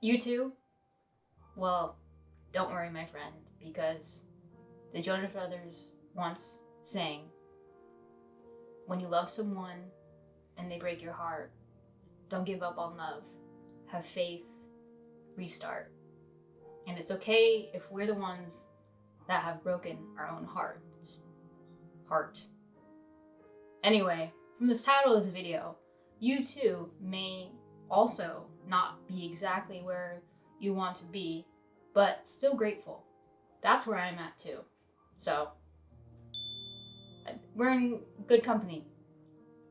You too? Well, don't worry, my friend, because the Jonas Brothers once sang, when you love someone and they break your heart, don't give up on love. Have faith, restart. And it's okay if we're the ones that have broken our own heart. Anyway, from this title of this video, you too may also not be exactly where you want to be, but still grateful. That's where I'm at too. So, we're in good company.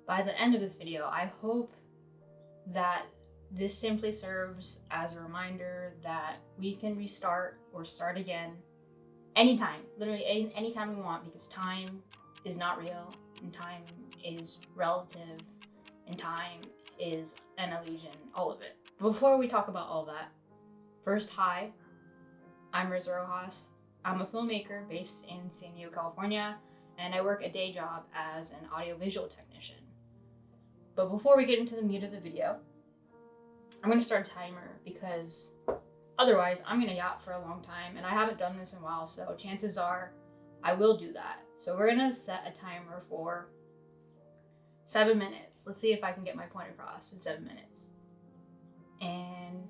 By the end of this video, I hope that this simply serves as a reminder that we can restart or start again anytime, literally anytime we want, because time is not real, and time is relative, and time is an illusion, all of it. Before we talk about all that, first, hi, I'm Marissa Roxas. I'm a filmmaker based in San Diego, California, and I work a day job as an audiovisual technician. But before we get into the meat of the video, I'm going to start a timer because otherwise I'm going to yacht for a long time, and I haven't done this in a while, so chances are I will do that. So we're going to set a timer for 7 minutes. Let's see if I can get my point across in 7 minutes. And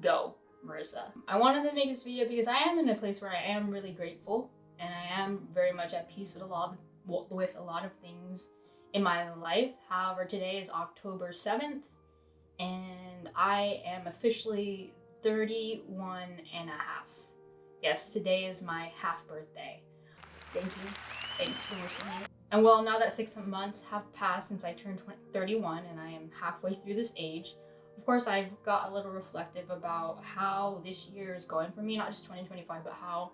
go, Marissa. I wanted to make this video because I am in a place where I am really grateful, and I am very much at peace with a lot of things in my life. However, today is October 7th, and I am officially 31 and a half. Yes, today is my half birthday. Thank you. Thanks for wishing me. And well, now that 6 months have passed since I turned 31 and I am halfway through this age, of course, I've got a little reflective about how this year is going for me, not just 2025, but how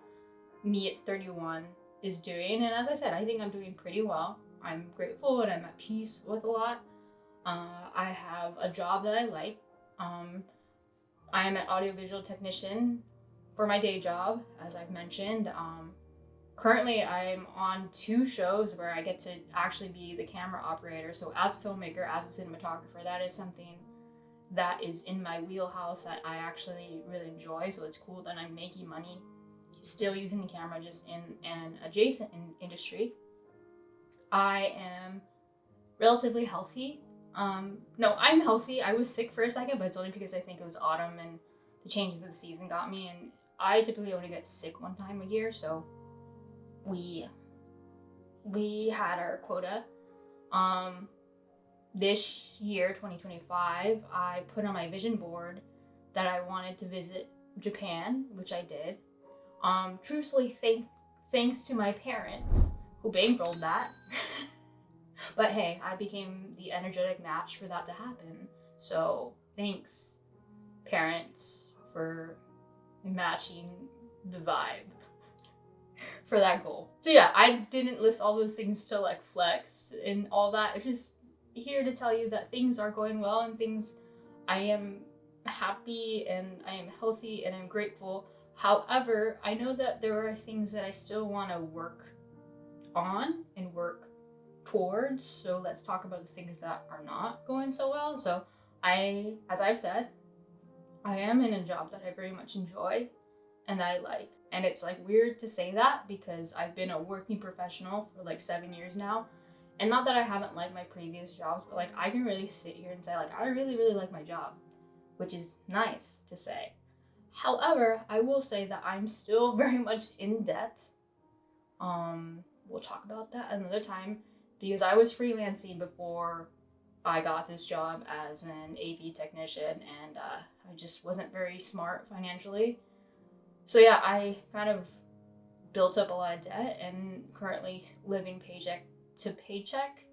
me at 31 is doing. And as I said, I think I'm doing pretty well. I'm grateful and I'm at peace with a lot. I have a job that I like. I am an audiovisual technician for my day job, as I've mentioned. Currently, I'm on 2 shows where I get to actually be the camera operator. So as a filmmaker, as a cinematographer, that is something that is in my wheelhouse that I actually really enjoy. So it's cool that I'm making money still using the camera, just in an adjacent industry. I am relatively healthy. No, I'm healthy. I was sick for a second, but it's only because I think it was autumn and the changes of the season got me, and I typically only get sick 1 time a year, so we had our quota. This year, 2025, I put on my vision board that I wanted to visit Japan, which I did. Truthfully, thanks to my parents who bankrolled that. But hey, I became the energetic match for that to happen. So thanks, parents, for matching the vibe for that goal. So yeah, I didn't list all those things to like flex and all that. It's just here to tell you that things are going well and I am happy and I am healthy and I'm grateful. However, I know that there are things that I still want to work on and work towards. So let's talk about the things that are not going so well. So as I've said, I am in a job that I very much enjoy and I like. And it's like weird to say that because I've been a working professional for like 7 years now. And not that I haven't liked my previous jobs, but like I can really sit here and say like I really, really like my job, which is nice to say. However, I will say that I'm still very much in debt. We'll talk about that another time because I was freelancing before I got this job as an AV technician, and I just wasn't very smart financially. So yeah, I kind of built up a lot of debt and currently living paycheck to paycheck,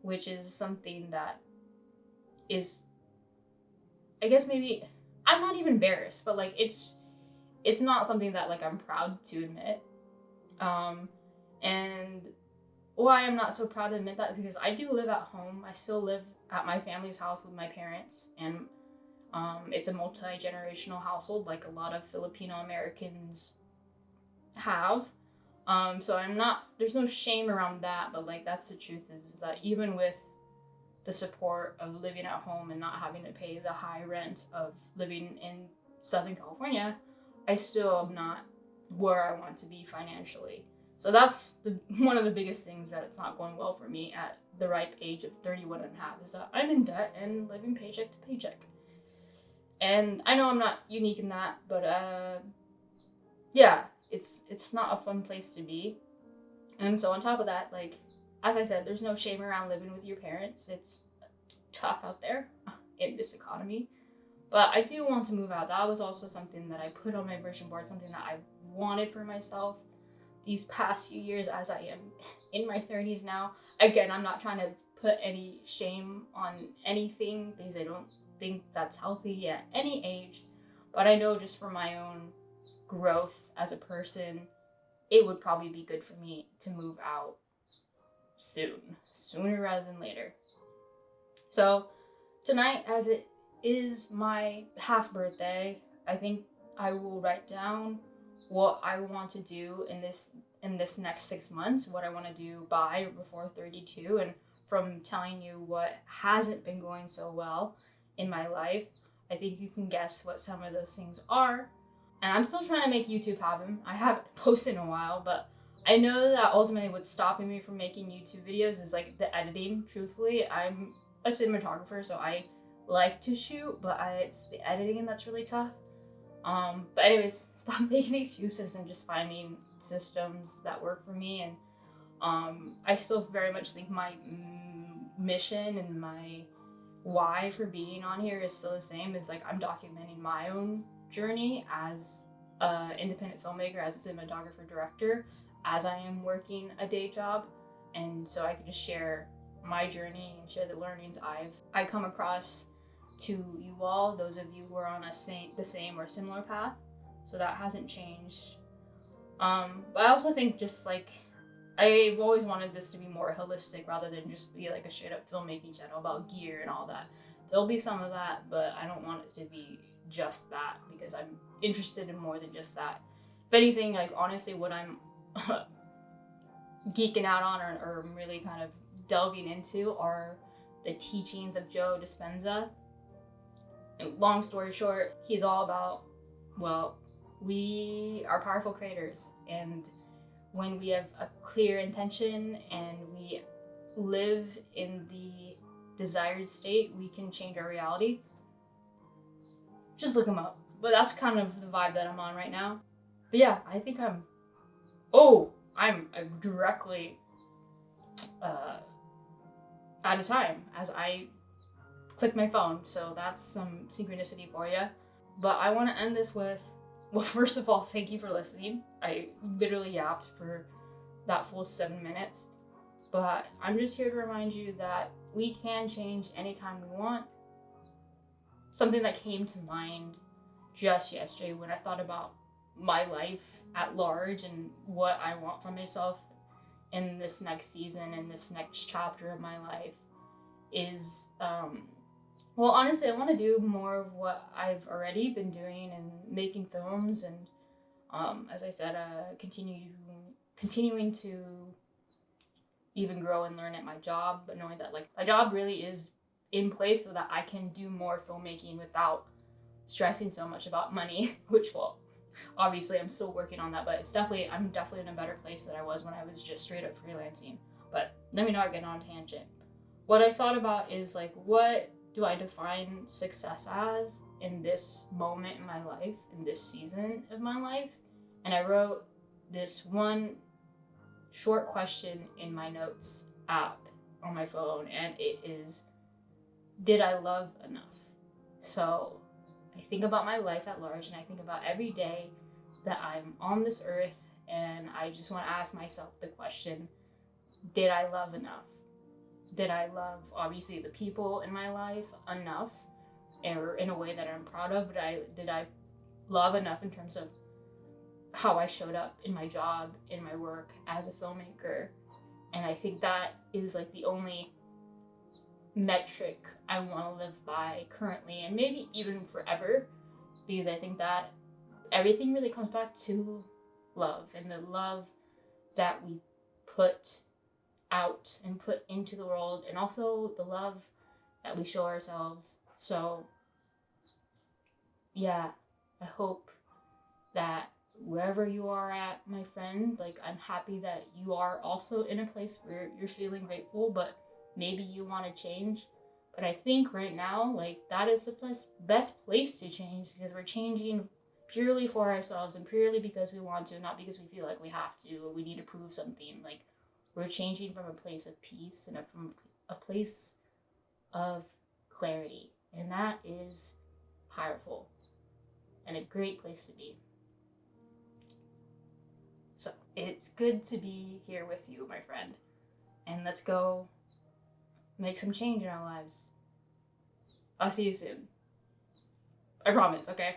which is something that is, I guess maybe, I'm not even embarrassed, but like it's not something that like I'm proud to admit. And why I'm not so proud to admit that, because I do live at home. I still live at my family's house with my parents, and it's a multi-generational household like a lot of Filipino Americans have. So there's no shame around that, but like that's the truth is that even with the support of living at home and not having to pay the high rent of living in Southern California, I still am not where I want to be financially. So that's one of the biggest things that it's not going well for me at the ripe age of 31 and a half, is that I'm in debt and living paycheck to paycheck. And I know I'm not unique in that, but yeah, it's not a fun place to be. And so on top of that, like, as I said, there's no shame around living with your parents. It's tough out there in this economy. But I do want to move out. That was also something that I put on my vision board, something that I've wanted for myself these past few years, as I am in my 30s now. Again, I'm not trying to put any shame on anything, because I don't think that's healthy at any age. But I know just for my own growth as a person, it would probably be good for me to move out sooner rather than later. So tonight, as it is my half birthday, I think I will write down what I want to do in this next 6 months, what I want to do by or before 32. And from telling you what hasn't been going so well in my life, I think you can guess what some of those things are. And I'm still trying to make YouTube happen. I haven't posted in a while, but I know that ultimately what's stopping me from making YouTube videos is like the editing. Truthfully, I'm a cinematographer, so I like to shoot, but it's the editing that's really tough. But anyways, stop making excuses and just finding systems that work for me. And I still very much think my mission and my why for being on here is still the same. It's like I'm documenting my own journey as an independent filmmaker, as a cinematographer director, as I am working a day job. And so I can just share my journey and share the learnings I come across to you all, those of you who are on the same or similar path. So that hasn't changed. But I also think just like I've always wanted this to be more holistic rather than just be like a straight up filmmaking channel about gear and all that. There'll be some of that, but I don't want it to be just that, because I'm interested in more than just that. If anything, like honestly, what I'm geeking out on or really kind of delving into are the teachings of Joe Dispenza. And long story short, he's all about, well, we are powerful creators, and when we have a clear intention and we live in the desired state, we can change our reality. Just look him up. But that's kind of the vibe that I'm on right now. But yeah, I think I'm directly out of time as I click my phone. So that's some synchronicity for you. But I want to end this with, well, first of all, thank you for listening. I literally yapped for that full 7 minutes. But I'm just here to remind you that we can change anytime we want. Something that came to mind just yesterday when I thought about my life at large and what I want for myself in this next season and this next chapter of my life is, well, honestly, I want to do more of what I've already been doing and making films and, as I said, continuing to even grow and learn at my job, but knowing that like my job really is in place so that I can do more filmmaking without stressing so much about money, which, well, obviously I'm still working on that, but I'm definitely in a better place than I was when I was just straight up freelancing. But let me not get on a tangent. What I thought about is like, what do I define success as in this moment in my life, in this season of my life? And I wrote this one short question in my notes app on my phone, and it is, did I love enough? So I think about my life at large, and I think about every day that I'm on this earth, and I just want to ask myself the question, did I love enough? Did I love, obviously, the people in my life enough, or in a way that I'm proud of? Did I love enough in terms of how I showed up in my job, in my work as a filmmaker? And I think that is like the only metric I want to live by currently, and maybe even forever, because I think that everything really comes back to love, and the love that we put out and put into the world, and also the love that we show ourselves. So yeah, I hope that wherever you are at, my friend, like, I'm happy that you are also in a place where you're feeling grateful, but maybe you want to change. But I think right now, like, that is the best place to change, because we're changing purely for ourselves and purely because we want to, not because we feel like we have to or we need to prove something. Like, we're changing from a place of peace and from a place of clarity. And that is powerful and a great place to be. So it's good to be here with you, my friend. And let's go make some change in our lives. I'll see you soon. I promise, okay?